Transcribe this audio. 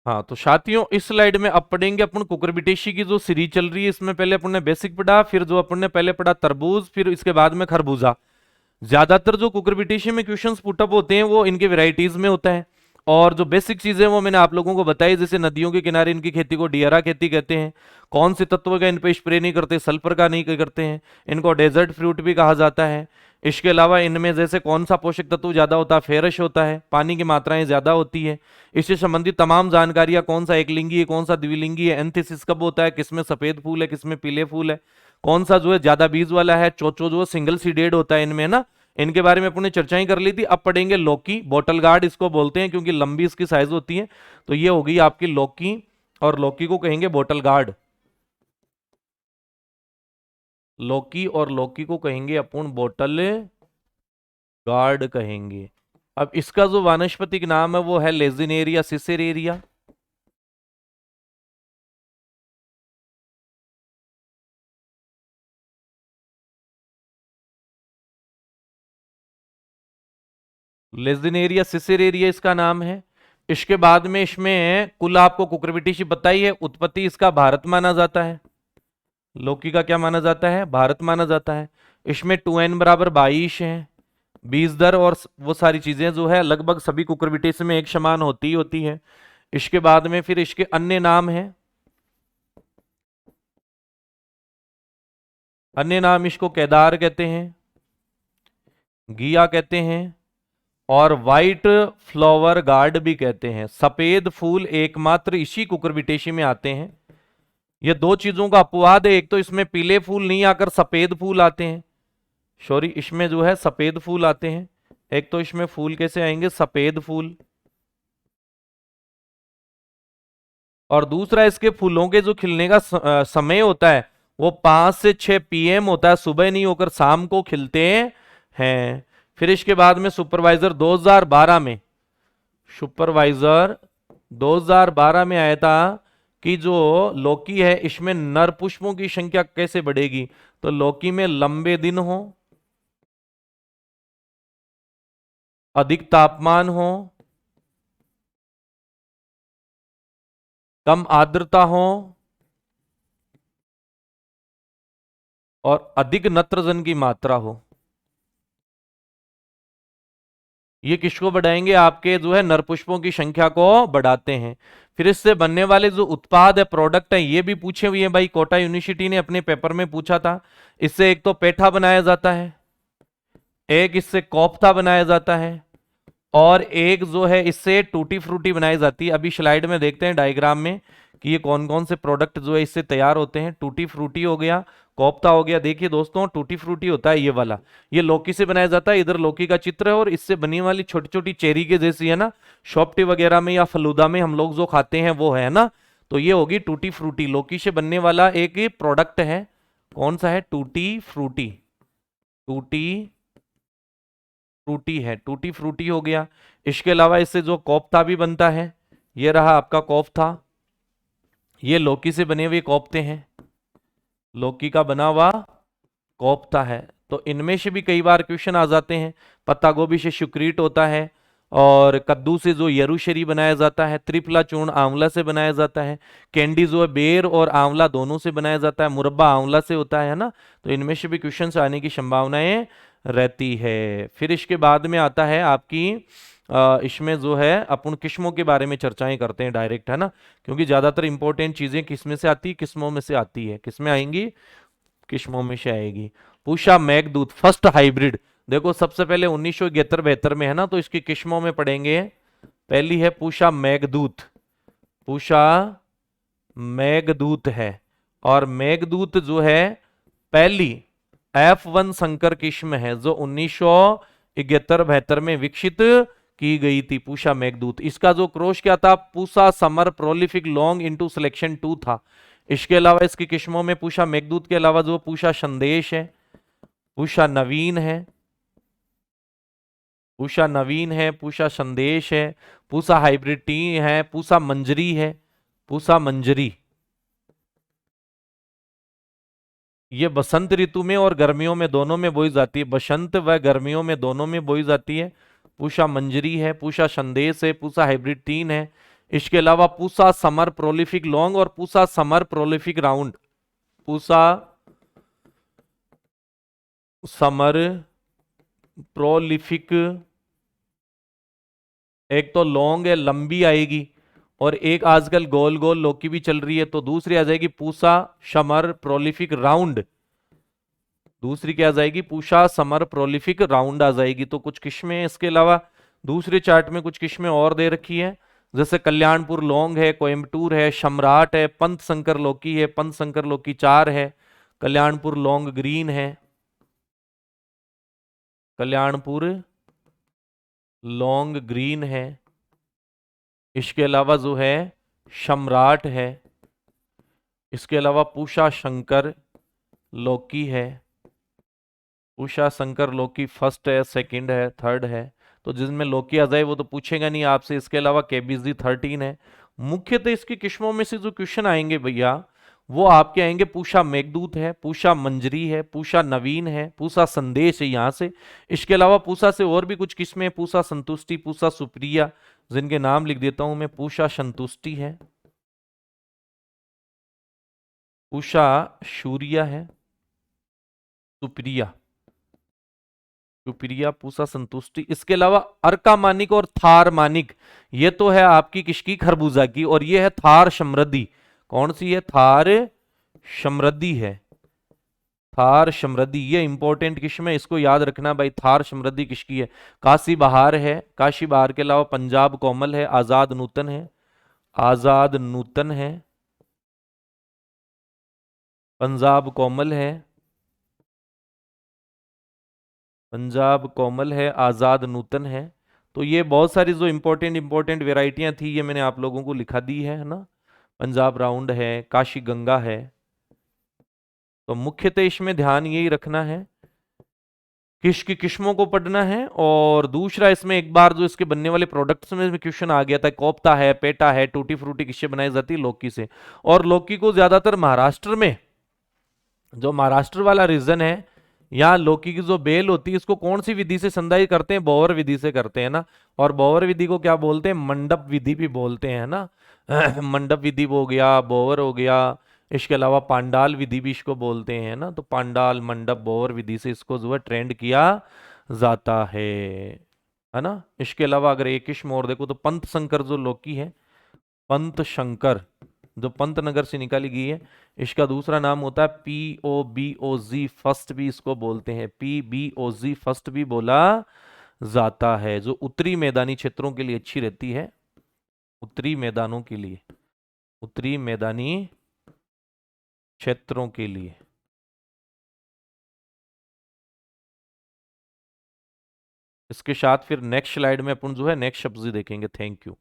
हाँ तो साथियों इस स्लाइड में अब पढ़ेंगे अपन कुकुरबिटेशी की जो सीरीज चल रही है, इसमें पहले अपन ने बेसिक पढ़ा, फिर जो अपन ने पहले पढ़ा तरबूज, फिर इसके बाद में खरबूजा। ज्यादातर जो कुकुरबिटेशी में क्वेश्चंस पुटअप होते हैं वो इनके वेराइटीज में होता है, और जो बेसिक चीजें वो मैंने आप लोगों को बताई, जैसे नदियों के किनारे इनकी खेती को डियरा खेती कहते हैं, कौन से तत्व का इन पे स्प्रे नहीं करते, सल्फर का नहीं करते हैं, इनको डेजर्ट फ्रूट भी कहा जाता है। इसके अलावा इनमें जैसे कौन सा पोषक तत्व ज्यादा होता है, फेरस होता है, पानी की मात्राएं ज्यादा होती है। इससे संबंधित तमाम जानकारियां, कौन सा एक लिंगी है, कौन सा द्विलिंगी है, एंथेसिस कब होता है, किसमें सफेद फूल है, किसमें पीले फूल है, कौन सा जो है ज्यादा बीज वाला है, चोचो जो सिंगल सीडेड होता है इनमें ना, इनके बारे में अपने चर्चाएं कर ली थी। अब पढ़ेंगे लौकी, बॉटल गार्ड इसको बोलते हैं क्योंकि लंबी इसकी साइज होती है। तो ये होगी आपकी लौकी, और लौकी को कहेंगे बॉटल गार्ड। लौकी और लौकी को कहेंगे अपन बॉटल गार्ड कहेंगे। अब इसका जो वानस्पतिक नाम है वो है लेजिनेरिया सिसेरेरिया। लेजिनेरिया सिसेरेरिया इसका नाम है। इसके बाद में इसमें कुल आपको कुकुरबिटेसी बताई है, उत्पत्ति इसका भारत माना जाता है। लौकी का क्या माना जाता है, भारत माना जाता है। इसमें 2n बराबर 22 है, बीज दर और वो सारी चीजें जो है लगभग सभी कुकुरबिटेसी में एक समान होती है। इसके बाद में फिर इसके अन्य नाम है, अन्य नाम इसको केदार कहते हैं, घिया कहते हैं, और व्हाइट फ्लावर गार्ड भी कहते हैं। सफेद फूल एकमात्र इसी कुकुरबिटेसी में आते हैं। ये दो चीजों का अपवाद है, एक तो इसमें पीले फूल नहीं आकर सफेद फूल आते हैं, सॉरी इसमें जो है सफेद फूल आते हैं। एक तो इसमें फूल कैसे आएंगे, सफेद फूल, और दूसरा इसके फूलों के जो खिलने का समय होता है वो 5 से 6 PM होता है, सुबह नहीं होकर शाम को खिलते हैं। फिर इसके बाद में सुपरवाइजर 2012 में आया था कि जो लौकी है इसमें नर पुष्पों की संख्या कैसे बढ़ेगी, तो लौकी में लंबे दिन हो, अधिक तापमान हो, कम आर्द्रता हो, और अधिक नत्रजन की मात्रा हो। ये किसको बढ़ाएंगे, आपके जो है नरपुष्पों की संख्या को बढ़ाते हैं। फिर इससे बनने वाले जो उत्पाद है, प्रोडक्ट है, ये भी पूछे हुए हैं भाई, कोटा यूनिवर्सिटी ने अपने पेपर में पूछा था। इससे एक तो पेठा बनाया जाता है, एक इससे कोफ्ता बनाया जाता है, और एक जो है इससे टूटी फ्रूटी बनाई जाती है। अभी स्लाइड में देखते हैं डायग्राम में कि ये कौन कौन से प्रोडक्ट जो है इससे तैयार होते हैं। टूटी फ्रूटी हो गया, कोफ्ता हो गया। देखिए दोस्तों, टूटी फ्रूटी होता है ये वाला, ये लौकी से बनाया जाता है, इधर लौकी का चित्र है, और इससे बनी वाली छोटी छोटी चेरी के जैसी है ना, शॉप्टी वगैरह में या फलूदा में हम लोग जो खाते हैं वो है ना, तो ये होगी टूटी फ्रूटी, लौकी से बनने वाला एक प्रोडक्ट है। कौन सा है, टूटी फ्रूटी, टूटी फ्रूटी है, टूटी फ्रूटी हो गया। इसके अलावा इससे जो कोफ्ता भी बनता है, ये रहा आपका कोफ्ता, ये लौकी से बने हुए कोफ्ते हैं, लौकी का बना हुआ कोफ्ता है। तो इनमें से भी कई बार क्वेश्चन आ जाते हैं। पत्ता गोभी से शुक्रीट होता है, और कद्दू से जो यरूशरी बनाया जाता है, त्रिफला चूर्ण आंवला से बनाया जाता है, कैंडी जो है बेर और आंवला दोनों से बनाया जाता है, मुरब्बा आंवला से होता है ना। तो इनमें से भी क्वेश्चन आने की संभावनाएं रहती है। फिर इसके बाद में आता है आपकी इसमें जो है अपन किस्मों के बारे में चर्चाएं करते हैं डायरेक्ट, है ना, क्योंकि ज्यादातर इंपॉर्टेंट चीजें किसमें से आती है, किस्मों में से आती है। किसमें आएंगी, किस्मों में से आएगी। पूषा मेघदूत फर्स्ट हाइब्रिड, देखो सबसे पहले 1971-72 में है ना, तो इसकी किस्मों में पढ़ेंगे। पहली है पूषा मेघदूत, पूषा मेघदूत है, और मेघदूत जो है पहली F1 संकर किस्म है जो 1971-72 में विकसित की गई थी, पूषा मेघदूत। इसका जो क्रॉस क्या था, Pusa summer prolific long into selection 2 था। इसके अलावा इसकी किस्मों में पूषा मेघदूत के अलावा जो पूषा संदेश है, पूषा नवीन है, पूषा नवीन है, पूषा संदेश है, पूषा हाइब्रिड टी है, पूषा मंजरी है, पूषा मंजरी। ये बसंत ऋतु में और गर्मियों में दोनों में बोई जाती है, बसंत व गर्मियों में दोनों में बोई जाती है। पूषा मंजरी है, पूषा संदेश है, पूषा हाइब्रिड 3 है। इसके अलावा पूसा समर प्रोलिफिक लॉन्ग और Pusa summer prolific round. Pusa summer prolific, एक तो लॉन्ग है, लंबी आएगी, और एक आजकल गोल गोल लौकी भी चल रही है, तो दूसरी आ जाएगी पूसा समर प्रोलिफिक राउंड। दूसरी क्या आ जाएगी? पूसा समर प्रोलिफिक राउंड आ जाएगी। तो कुछ किस्में इसके अलावा दूसरे चार्ट में कुछ किस्में और दे रखी है, जैसे कल्याणपुर लौंग है, कोयम्बटूर है, सम्राट है, पंत शंकर लौकी है, पंत शंकर लौकी 4 है, कल्याणपुर लौंग ग्रीन है, कल्याणपुर लौंग ग्रीन है। इसके अलावा जो है सम्राट है, इसके अलावा पूषा शंकर लौकी है, उषा शंकर लौकी फर्स्ट है, सेकंड है, थर्ड है। तो जिसमें लौकी आ जाए वो तो पूछेगा नहीं आपसे। इसके अलावा केबीसी 13 है। मुख्यतः इसकी किस्मों में से जो क्वेश्चन आएंगे भैया, वो आपके आएंगे पूषा मेघदूत है, पूषा मंजरी है, पूषा नवीन है, पूषा संदेश है यहां से। इसके अलावा पूषा से और भी कुछ किस्में, पूषा संतुष्टि, पूषा सुप्रिया, जिनके नाम लिख देता हूं मैं। पूषा संतुष्टि है, पूषा शूरिया है, सुप्रिया, सुप्रिया, पूषा संतुष्टि। इसके अलावा अर्का मानिक और थार मानिक, ये तो है आपकी किसकी? खरबूजा की। और ये है थार समृद्धि। कौन सी है? थार समृद्धि है, थार समृद्धि। ये इंपॉर्टेंट किस्म है, इसको याद रखना भाई। थार समृद्धि किसकी है? काशी बहार है। काशी बहार के अलावा पंजाब कोमल है, आजाद नूतन है, आजाद नूतन है, पंजाब कोमल है, पंजाब कोमल है, आजाद नूतन है। तो ये बहुत सारी जो इंपॉर्टेंट इंपॉर्टेंट वेराइटियां थी, ये मैंने आप लोगों को लिखा दी है ना। पंजाब राउंड है, काशी गंगा है। तो मुख्यतः इसमें ध्यान यही रखना है, किसकी किस्मों को पढ़ना है। और दूसरा, इसमें एक बार जो इसके बनने वाले प्रोडक्ट्स में क्वेश्चन आ गया था, कोफ्ता है, पेटा है, टूटी फ्रूटी किससे बनाई जाती है? लौकी से। और लौकी को ज्यादातर महाराष्ट्र में, जो महाराष्ट्र वाला रीजन है, यहाँ लौकी की जो बेल होती है, इसको कौन सी विधि से संदाई करते हैं? बोवर विधि से करते हैं ना। और बोवर विधि को क्या बोलते हैं? मंडप विधि भी बोलते हैं ना। मंडप विधि हो गया, बोवर हो गया, इसके अलावा पांडाल विधि भी इसको बोलते हैं ना। तो पांडाल, मंडप, बोवर विधि से इसको जो है ट्रेंड किया जाता है ना। इसके अलावा अगर एक किस्म और देखो तो पंत शंकर जो लौकी है, पंत शंकर, जो पंतनगर से निकाली गई है, इसका दूसरा नाम होता है POBOZ फर्स्ट भी इसको बोलते हैं। PBOZ फर्स्ट भी बोला जाता है, जो उत्तरी मैदानी क्षेत्रों के लिए अच्छी रहती है। उत्तरी मैदानों के लिए, उत्तरी मैदानी क्षेत्रों के लिए। इसके साथ फिर नेक्स्ट स्लाइड में अपन जो है नेक्स्ट सब्जी देखेंगे। Thank you.